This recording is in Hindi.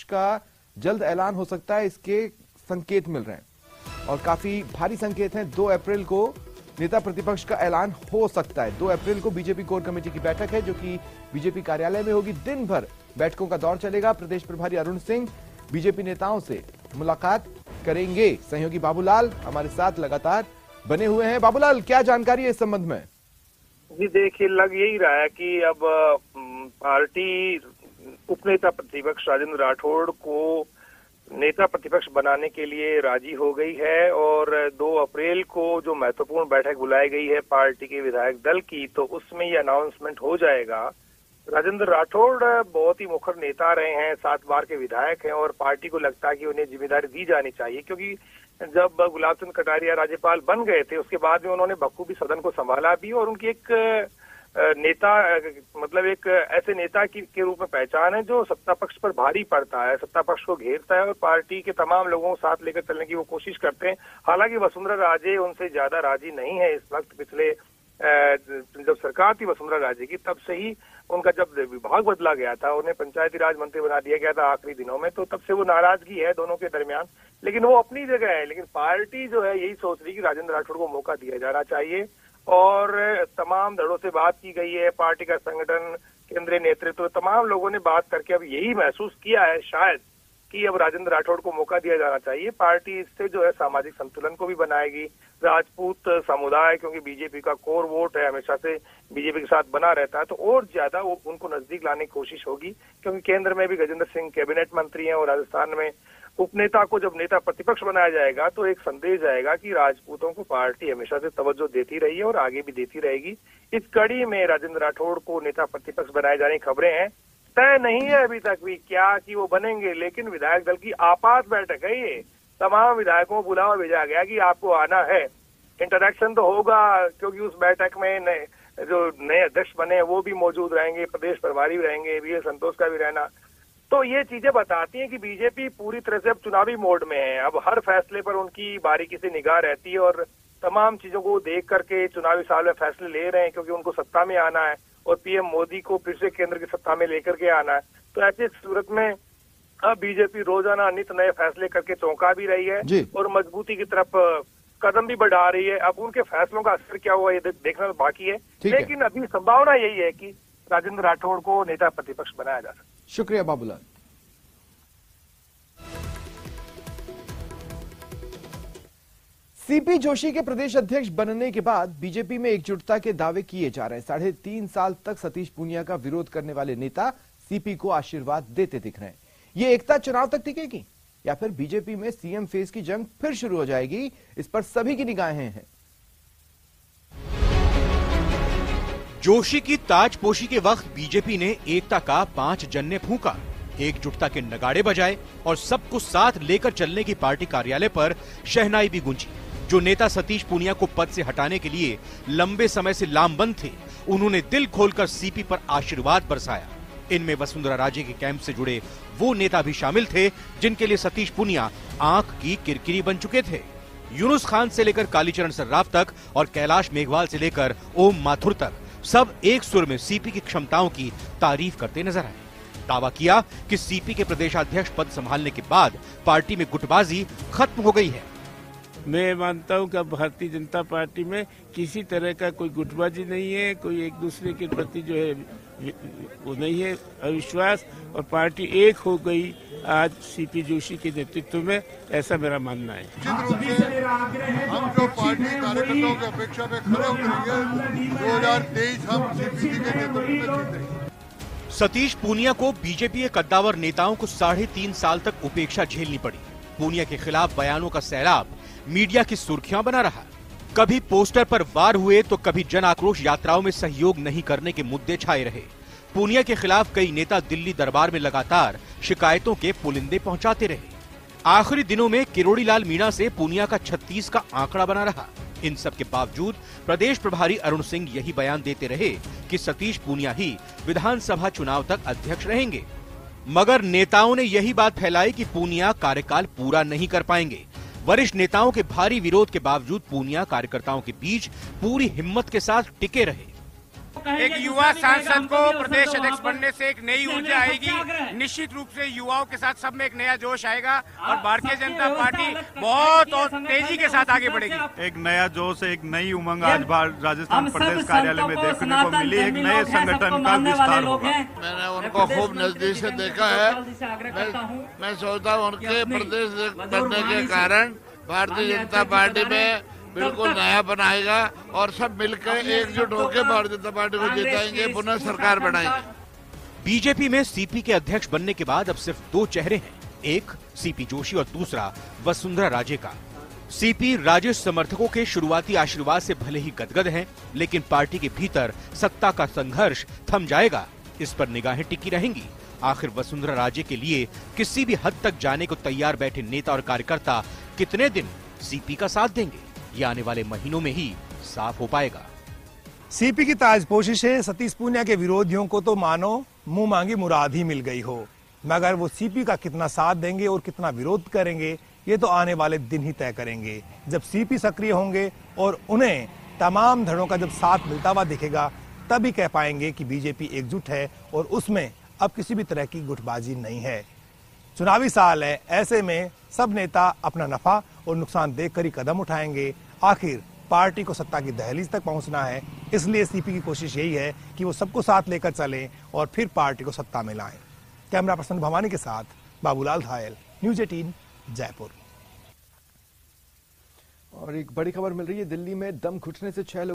प्रतिपक्ष का जल्द ऐलान हो सकता है, इसके संकेत मिल रहे हैं और काफी भारी संकेत हैं। 2 अप्रैल को नेता प्रतिपक्ष का ऐलान हो सकता है। 2 अप्रैल को बीजेपी कोर कमेटी की बैठक है जो कि बीजेपी कार्यालय में होगी। दिन भर बैठकों का दौर चलेगा। प्रदेश प्रभारी अरुण सिंह बीजेपी नेताओं से मुलाकात करेंगे। सहयोगी बाबूलाल हमारे साथ लगातार बने हुए हैं। बाबूलाल, क्या जानकारी है इस संबंध में? जी देखिए, लग यही रहा है कि अब पार्टी उपनेता प्रतिपक्ष राजेंद्र राठौड़ को नेता प्रतिपक्ष बनाने के लिए राजी हो गई है और 2 अप्रैल को जो महत्वपूर्ण बैठक बुलाई गई है पार्टी के विधायक दल की, तो उसमें ये अनाउंसमेंट हो जाएगा। राजेंद्र राठौड़ बहुत ही मुखर नेता रहे हैं, 7 बार के विधायक हैं और पार्टी को लगता है कि उन्हें जिम्मेदारी दी जानी चाहिए, क्योंकि जब गुलाब चंद कटारिया राज्यपाल बन गए थे उसके बाद में उन्होंने बखूबी सदन को संभाला भी और उनकी एक नेता मतलब एक ऐसे नेता के रूप में पहचान है जो सत्ता पक्ष पर भारी पड़ता है, सत्ता पक्ष को घेरता है और पार्टी के तमाम लोगों को साथ लेकर चलने की वो कोशिश करते हैं। हालांकि वसुंधरा राजे उनसे ज्यादा राजी नहीं है इस वक्त। पिछले जब सरकार थी वसुंधरा राजे की, तब से ही उनका जब विभाग बदला गया था, उन्हें पंचायती राज मंत्री बना दिया गया था आखिरी दिनों में, तो तब से वो नाराजगी है दोनों के दरमियान। लेकिन वो अपनी जगह है, लेकिन पार्टी जो है यही सोच रही कि राजेंद्र राठौड़ को मौका दिया जाना चाहिए और तमाम धड़ों से बात की गई है। पार्टी का संगठन, केंद्रीय नेतृत्व, तमाम लोगों ने बात करके अब यही महसूस किया है शायद कि अब राजेंद्र राठौड़ को मौका दिया जाना चाहिए। पार्टी इससे जो है सामाजिक संतुलन को भी बनाएगी। राजपूत समुदाय, क्योंकि बीजेपी का कोर वोट है, हमेशा से बीजेपी के साथ बना रहता है, तो और ज्यादा वो उनको नजदीक लाने की कोशिश होगी, क्योंकि केंद्र में भी गजेंद्र सिंह कैबिनेट मंत्री हैं और राजस्थान में उपनेता को जब नेता प्रतिपक्ष बनाया जाएगा तो एक संदेश जाएगा कि राजपूतों को पार्टी हमेशा से तवज्जो देती रही है और आगे भी देती रहेगी। इस कड़ी में राजेंद्र राठौड़ को नेता प्रतिपक्ष बनाए जाने की खबरें हैं। तय नहीं है अभी तक भी क्या कि वो बनेंगे, लेकिन विधायक दल की आपात बैठक है ये। तमाम विधायकों को बुलावा भेजा गया कि आपको आना है। इंटरेक्शन तो होगा क्योंकि उस बैठक में जो नए अध्यक्ष बने वो भी मौजूद रहेंगे, प्रदेश प्रभारी भी रहेंगे, वीएल संतोष का भी रहना। तो ये चीजें बताती हैं कि बीजेपी पूरी तरह से अब चुनावी मोड में है। अब हर फैसले पर उनकी बारीकी से निगाह रहती है और तमाम चीजों को देख करके चुनावी साल में फैसले ले रहे हैं, क्योंकि उनको सत्ता में आना है और पीएम मोदी को फिर से केंद्र की सत्ता में लेकर के आना है। तो ऐसी सूरत में अब बीजेपी रोजाना नित नए फैसले करके चौंका भी रही है और मजबूती की तरफ कदम भी बढ़ा रही है। अब उनके फैसलों का असर क्या हुआ ये देखना तो बाकी है, लेकिन अभी संभावना यही है कि राजेंद्र राठौड़ को नेता प्रतिपक्ष बनाया जा सकता है। शुक्रिया बाबूलाल। सीपी जोशी के प्रदेश अध्यक्ष बनने के बाद बीजेपी में एकजुटता के दावे किए जा रहे हैं। 3.5 साल तक सतीश पूनिया का विरोध करने वाले नेता सीपी को आशीर्वाद देते दिख रहे हैं। ये एकता चुनाव तक टिकेगी या फिर बीजेपी में सीएम फेस की जंग फिर शुरू हो जाएगी, इस पर सभी की निगाहें हैं। जोशी की ताजपोशी के वक्त बीजेपी ने एकता का 5 जन्ने फूंका, एकजुटता के नगाड़े बजाए और सबको साथ लेकर चलने की पार्टी कार्यालय पर शहनाई भी गूंजी। जो नेता सतीश पूनिया को पद से हटाने के लिए लंबे समय से लामबंद थे, उन्होंने दिल खोलकर सीपी पर आशीर्वाद बरसाया। इनमें वसुंधरा राजे के कैंप से जुड़े वो नेता भी शामिल थे जिनके लिए सतीश पूनिया आंख की किरकिरी बन चुके थे। यूनुस खान से लेकर कालीचरण सर्राफ तक और कैलाश मेघवाल से लेकर ओम माथुर तक सब एक सुर में सीपी की क्षमताओं की तारीफ करते नजर आए। दावा किया कि सीपी के प्रदेशाध्यक्ष पद संभालने के बाद पार्टी में गुटबाजी खत्म हो गई है। मैं मानता हूं कि भारतीय जनता पार्टी में किसी तरह का कोई गुटबाजी नहीं है, कोई एक दूसरे के प्रति जो है वो नहीं है अविश्वास, और पार्टी एक हो गई आज सीपी जोशी के नेतृत्व में, ऐसा मेरा मानना है। हम जो पार्टी कार्यकर्ताओं की अपेक्षा में खड़े उतरेंगे, 2023 हम सीपी के नेतृत्व में जीतेंगे। सतीश पूनिया को बीजेपी के कद्दावर नेताओं को 3.5 साल तक उपेक्षा झेलनी पड़ी। पूनिया के खिलाफ बयानों का सैलाब मीडिया की सुर्खियां बना रहा। कभी पोस्टर पर वार हुए तो कभी जन आक्रोश यात्राओं में सहयोग नहीं करने के मुद्दे छाए रहे। पूनिया के खिलाफ कई नेता दिल्ली दरबार में लगातार शिकायतों के पुलिंदे पहुंचाते रहे। आखिरी दिनों में किरोड़ी लाल मीणा से पूनिया का 36 का आंकड़ा बना रहा। इन सब के बावजूद प्रदेश प्रभारी अरुण सिंह यही बयान देते रहे कि सतीश पूनिया ही विधानसभा चुनाव तक अध्यक्ष रहेंगे, मगर नेताओं ने यही बात फैलाई कि पूनिया कार्यकाल पूरा नहीं कर पाएंगे। वरिष्ठ नेताओं के भारी विरोध के बावजूद पूनिया कार्यकर्ताओं के बीच पूरी हिम्मत के साथ टिके रहे। एक युवा सांसद को प्रदेश अध्यक्ष बनने से एक नई ऊर्जा आएगी। निश्चित रूप से युवाओं के साथ सब में एक नया जोश आएगा और भारतीय जनता पार्टी बहुत और तेजी के साथ आगे बढ़ेगी। एक नया जोश, एक नई उमंग आज राजस्थान प्रदेश कार्यालय में देखने को मिली। एक नए संगठन का विस्तार होगा। मैंने उनको खूब नजदीक से देखा है। मैं सोचता हूँ उनके प्रदेश बनने के कारण भारतीय जनता पार्टी में बिल्कुल नया बनाएगा और सब मिलकर एकजुट होकर भारतीय जनता पार्टी को जिताएंगे, पुनः सरकार बनाएंगे। बीजेपी में सीपी के अध्यक्ष बनने के बाद अब सिर्फ दो चेहरे हैं, एक सीपी जोशी और दूसरा वसुंधरा राजे का। सीपी राजेश समर्थकों के शुरुआती आशीर्वाद से भले ही गदगद हैं, लेकिन पार्टी के भीतर सत्ता का संघर्ष थम जाएगा, इस पर निगाहें टिकी रहेंगी। आखिर वसुंधरा राजे के लिए किसी भी हद तक जाने को तैयार बैठे नेता और कार्यकर्ता कितने दिन सीपी का साथ देंगे, ये आने वाले महीनों में ही साफ हो पाएगा। सीपी की ताजपोशी से सतीश पूनिया के विरोधियों को तो मानो मुंह मांगी मुराद ही मिल गई हो, मगर वो सीपी का कितना साथ देंगे और कितना विरोध करेंगे ये तो आने वाले दिन ही तय करेंगे। जब सीपी सक्रिय होंगे और उन्हें तमाम धड़ों का जब साथ मिलता हुआ दिखेगा, तभी कह पाएंगे कि बीजेपी एकजुट है और उसमें अब किसी भी तरह की गुटबाजी नहीं है। चुनावी साल है, ऐसे में सब नेता अपना नफा और नुकसान देखकर ही कदम उठाएंगे। आखिर पार्टी को सत्ता की दहलीज तक पहुंचना है, इसलिए सीपी की कोशिश यही है कि वो सबको साथ लेकर चलें और फिर पार्टी को सत्ता में लाएं। कैमरा पर्सन भवानी के साथ बाबूलाल धायल, न्यूज़ 18 जयपुर। और एक बड़ी खबर मिल रही है, दिल्ली में दम घुटने से 6 लोग